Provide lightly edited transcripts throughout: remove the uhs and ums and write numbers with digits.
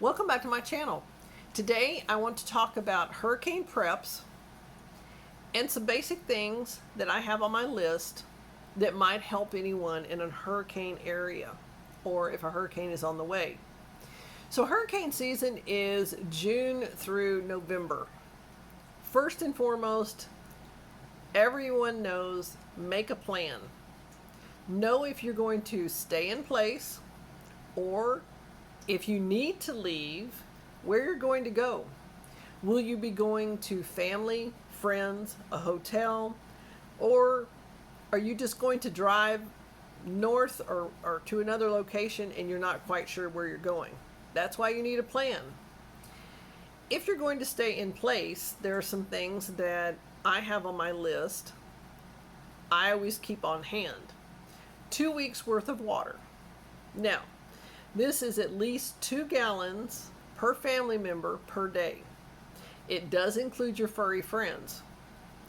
Welcome back to my channel. Today I want to talk about hurricane preps and some basic things that I have on my list that might help anyone in a hurricane area or if a hurricane is on the way. So hurricane season is June through November. First and foremost, everyone knows, make a plan. Know if you're going to stay in place or if you need to leave, where you're going to go. Will you be going to family, friends, a hotel, or are you just going to drive north or to another location and you're not quite sure where you're going? That's why you need a plan. If you're going to stay in place, there are some things that I have on my list I always keep on hand. 2 weeks worth of water. Now, this is at least 2 gallons per family member per day. It does include your furry friends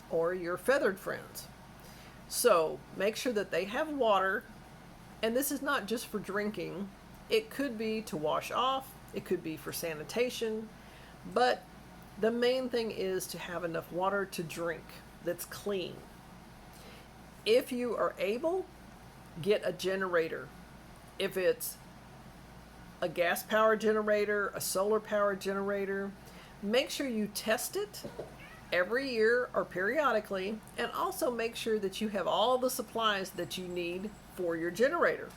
or your feathered friends. So make sure that they have water, and this is not just for drinking. It could be to wash off, it could be for sanitation, but the main thing is to have enough water to drink that's clean. If you are able, get a generator. If it's a gas power generator, a solar power generator, make sure you test it every year or periodically, and also make sure that you have all the supplies that you need for your generator.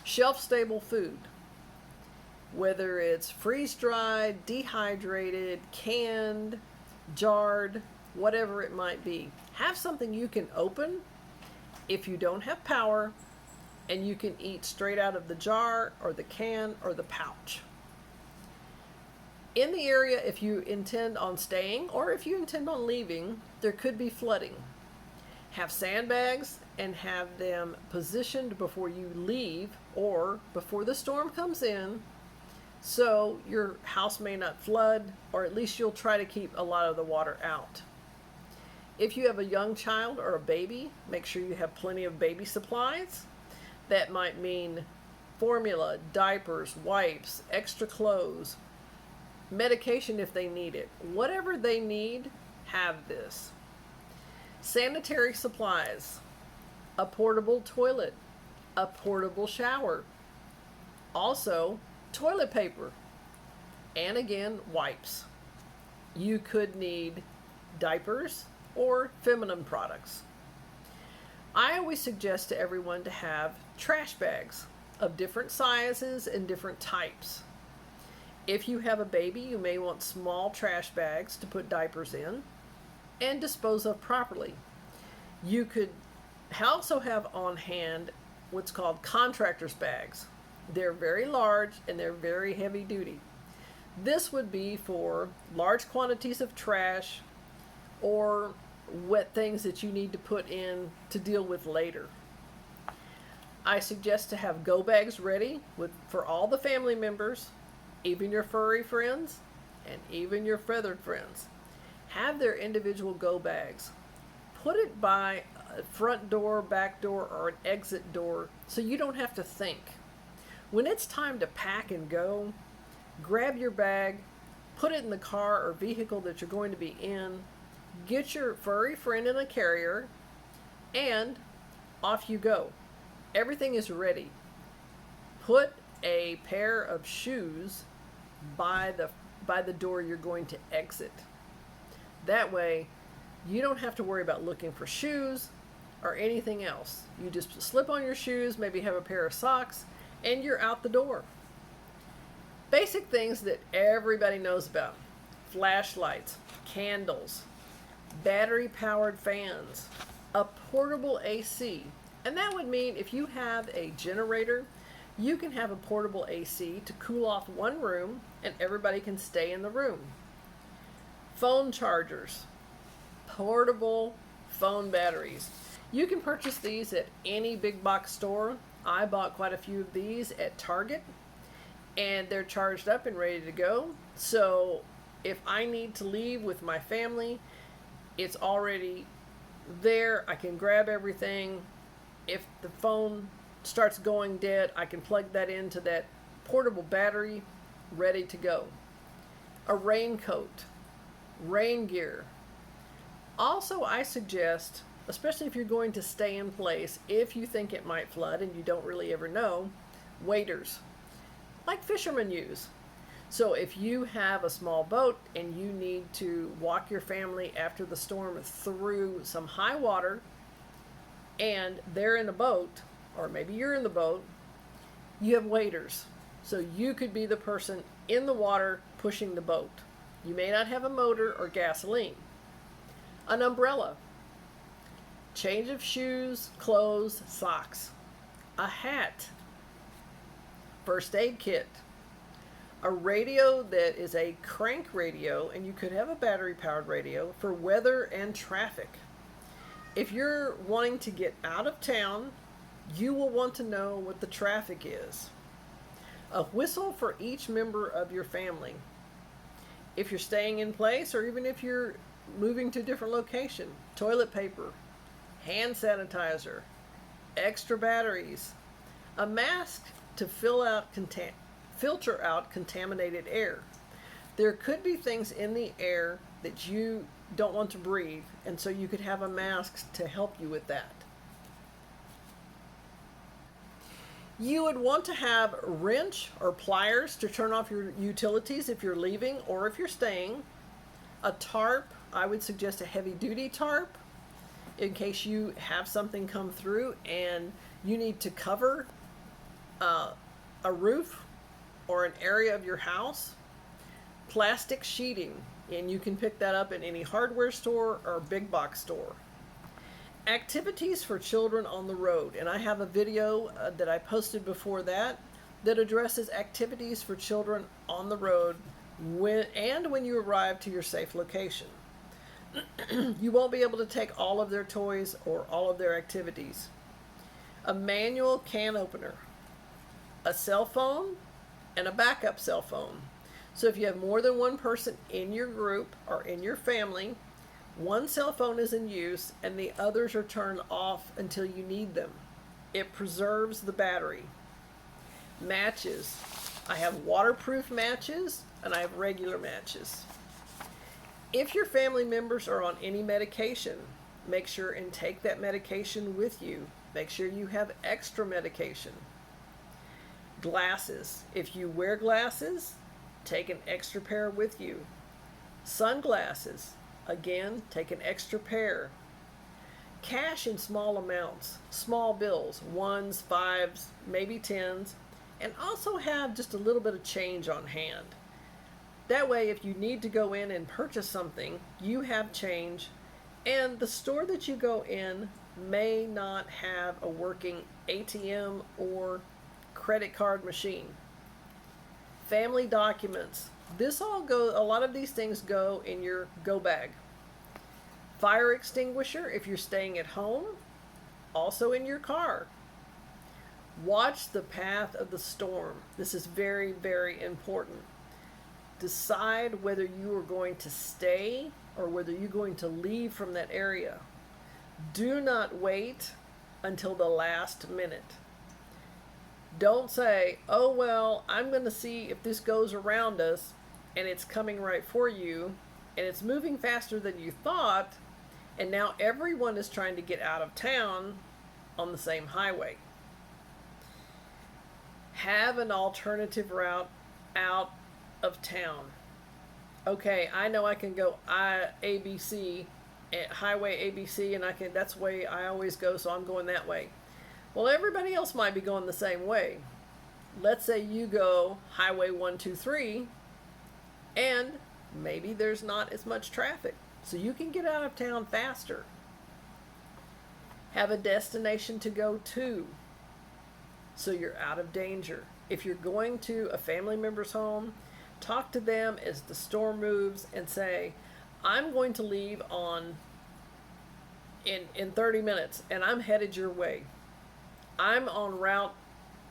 Shelf-stable food, whether it's freeze-dried, dehydrated, canned, jarred, whatever it might be. Have something you can open if you don't have power, and you can eat straight out of the jar or the can or the pouch. In the area, if you intend on staying or if you intend on leaving, there could be flooding. Have sandbags and have them positioned before you leave or before the storm comes in, so your house may not flood, or at least you'll try to keep a lot of the water out. If you have a young child or a baby, make sure you have plenty of baby supplies. That might mean formula, diapers, wipes, extra clothes, medication if they need it. Whatever they need, have this. Sanitary supplies, a portable toilet, a portable shower, also toilet paper, and again, wipes. You could need diapers or feminine products. I always suggest to everyone to have trash bags of different sizes and different types. If you have a baby, you may want small trash bags to put diapers in and dispose of properly. You could also have on hand what's called Contractors Bags. They're very large and they're very heavy duty. This would be for large quantities of trash or wet things that you need to put in to deal with later. I suggest to have go bags ready for all the family members, even your furry friends and even your feathered friends. Have their individual go bags. Put it by a front door, back door, or an exit door so you don't have to think. When it's time to pack and go, grab your bag, put it in the car or vehicle that you're going to be in, get your furry friend in a carrier, and off you go. Everything is ready. Put a pair of shoes by the door you're going to exit. That way, you don't have to worry about looking for shoes or anything else. You just slip on your shoes, maybe have a pair of socks, and you're out the door. Basic things that everybody knows about: flashlights, candles, battery-powered fans, a portable AC. And that would mean if you have a generator, you can have a portable AC to cool off one room and everybody can stay in the room. Phone chargers, portable phone batteries. You can purchase these at any big box store. I bought quite a few of these at Target, and they're charged up and ready to go. So if I need to leave with my family, it's already there. I can grab everything. If the phone starts going dead, I can plug that into that portable battery ready to go. A raincoat, rain gear. Also, I suggest, especially if you're going to stay in place, if you think it might flood and you don't really ever know, waders, like fishermen use. So if you have a small boat and you need to walk your family after the storm through some high water, and they're in a boat, or maybe you're in the boat, you have waders. So you could be the person in the water pushing the boat. You may not have a motor or gasoline. An umbrella. Change of shoes, clothes, socks. A hat. First aid kit. A radio that is a crank radio, and you could have a battery powered radio for weather and traffic. If you're wanting to get out of town, you will want to know what the traffic is. A whistle for each member of your family. If you're staying in place, or even if you're moving to a different location, toilet paper, hand sanitizer, extra batteries, a mask to filter out contaminated air. There could be things in the air that you don't want to breathe, and so you could have a mask to help you with that. You would want to have a wrench or pliers to turn off your utilities if you're leaving or if you're staying. A tarp, I would suggest a heavy-duty tarp in case you have something come through and you need to cover a roof or an area of your house. Plastic sheeting, and you can pick that up in any hardware store or big box store. Activities for children on the road, and I have a video that I posted before that addresses activities for children on the road when you arrive to your safe location. You won't be able to take all of their toys or all of their activities. A manual can opener, a cell phone, and a backup cell phone. So if you have more than one person in your group or in your family, one cell phone is in use and the others are turned off until you need them. It preserves the battery. Matches. I have waterproof matches and I have regular matches. If your family members are on any medication, make sure and take that medication with you. Make sure you have extra medication. Glasses. If you wear glasses, take an extra pair with you. Sunglasses. Again, take an extra pair. Cash in small amounts, small bills, 1s, 5s, maybe 10s, and also have just a little bit of change on hand. That way, if you need to go in and purchase something, you have change, and the store that you go in may not have a working ATM or credit card machine. Family documents. A lot of these things go in your go bag. Fire extinguisher if you're staying at home, also in your car. Watch the path of the storm. This is very, very important. Decide whether you are going to stay or whether you're going to leave from that area. Do not wait until the last minute. Don't say, oh, well, I'm going to see if this goes around us and it's coming right for you and it's moving faster than you thought, and now everyone is trying to get out of town on the same highway. Have an alternative route out of town. Okay, I know I can go ABC, highway ABC, and that's the way I always go, so I'm going that way. Well, everybody else might be going the same way. Let's say you go highway 123, and maybe there's not as much traffic, so you can get out of town faster. Have a destination to go to, so you're out of danger. If you're going to a family member's home, talk to them as the storm moves and say, I'm going to leave in 30 minutes, and I'm headed your way. I'm on route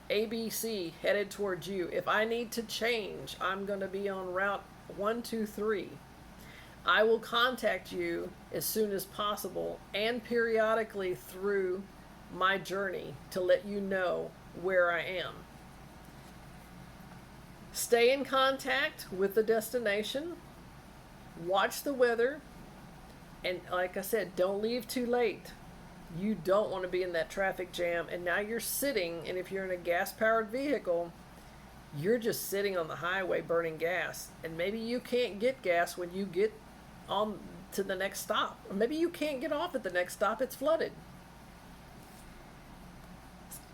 ABC headed towards you. If I need to change, I'm going to be on route 123. I will contact you as soon as possible and periodically through my journey to let you know where I am. Stay in contact with the destination, watch the weather, and like I said, don't leave too late. You don't want to be in that traffic jam, and now you're sitting, and if you're in a gas-powered vehicle, you're just sitting on the highway burning gas, and maybe you can't get gas when you get on to the next stop, or maybe you can't get off at the next stop, it's flooded.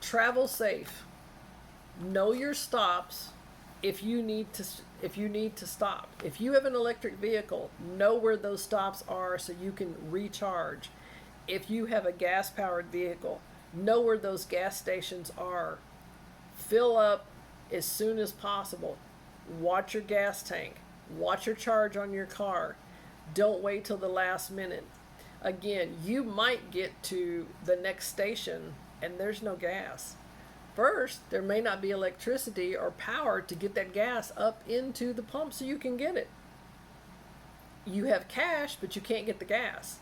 Travel safe. Know your stops. If you need to stop, if you have an electric vehicle, know where those stops are so you can recharge. If you have a gas powered vehicle, know where those gas stations are. Fill up as soon as possible. Watch your gas tank. Watch your charge on your car. Don't wait till the last minute. Again, you might get to the next station and there's no gas. First, there may not be electricity or power to get that gas up into the pump so you can get it. You have cash, but you can't get the gas.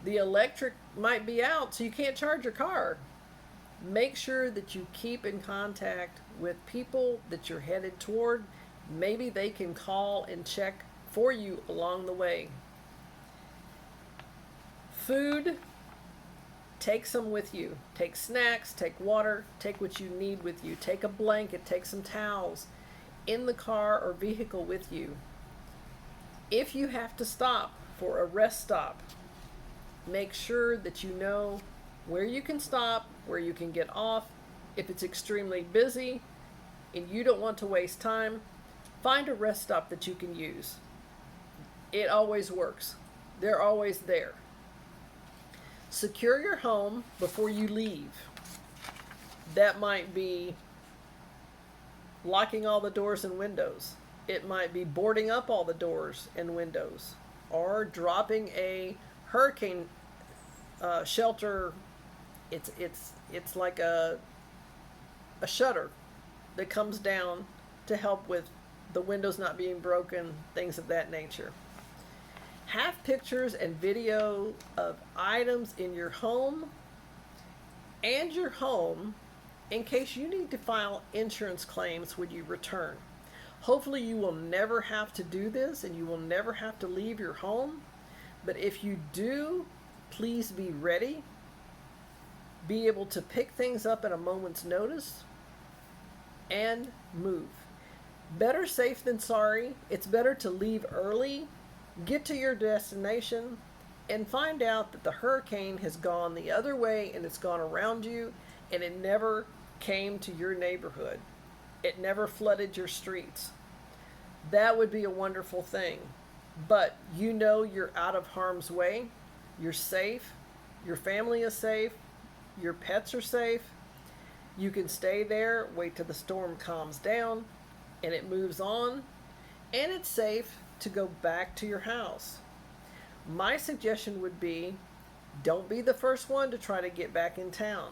The electric might be out, so you can't charge your car. Make sure that you keep in contact with people that you're headed toward. Maybe they can call and check for you along the way. Food. Take some with you. Take snacks, take water, take what you need with you. Take a blanket, take some towels in the car or vehicle with you. If you have to stop for a rest stop, make sure that you know where you can stop, where you can get off. If it's extremely busy and you don't want to waste time, find a rest stop that you can use. It always works. They're always there. Secure your home before you leave. That might be locking all the doors and windows. It might be boarding up all the doors and windows, or dropping a hurricane shelter. It's like a shutter that comes down to help with the windows not being broken, things of that nature. Have pictures and video of items in your home and your home in case you need to file insurance claims when you return. Hopefully you will never have to do this and you will never have to leave your home. But if you do, please be ready. Be able to pick things up at a moment's notice and move. Better safe than sorry. It's better to leave early, get to your destination, and find out that the hurricane has gone the other way and it's gone around you and it never came to your neighborhood. It never flooded your streets. That would be a wonderful thing. But you know you're out of harm's way. You're safe. Your family is safe. Your pets are safe. You can stay there, wait till the storm calms down and it moves on, and it's safe to go back to your house. My suggestion would be, don't be the first one to try to get back in town.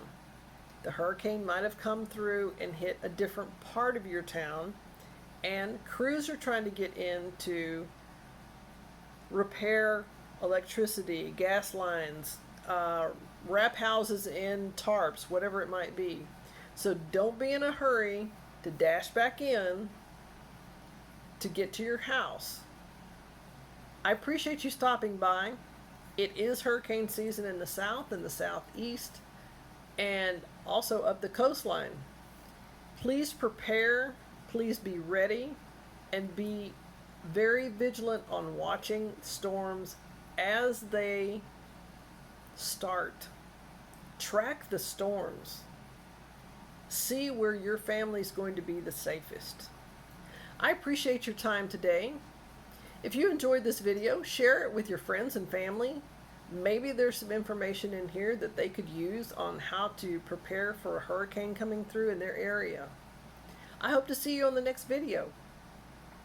The hurricane might have come through and hit a different part of your town, and crews are trying to get in to repair electricity, gas lines, wrap houses in tarps, whatever it might be. So don't be in a hurry to dash back in to get to your house. I appreciate you stopping by. It is hurricane season in the south and the southeast, and also up the coastline. Please prepare, please be ready, and be very vigilant on watching storms as they start. Track the storms. See where your family's going to be the safest. I appreciate your time today. If you enjoyed this video, share it with your friends and family. Maybe there's some information in here that they could use on how to prepare for a hurricane coming through in their area. I hope to see you on the next video.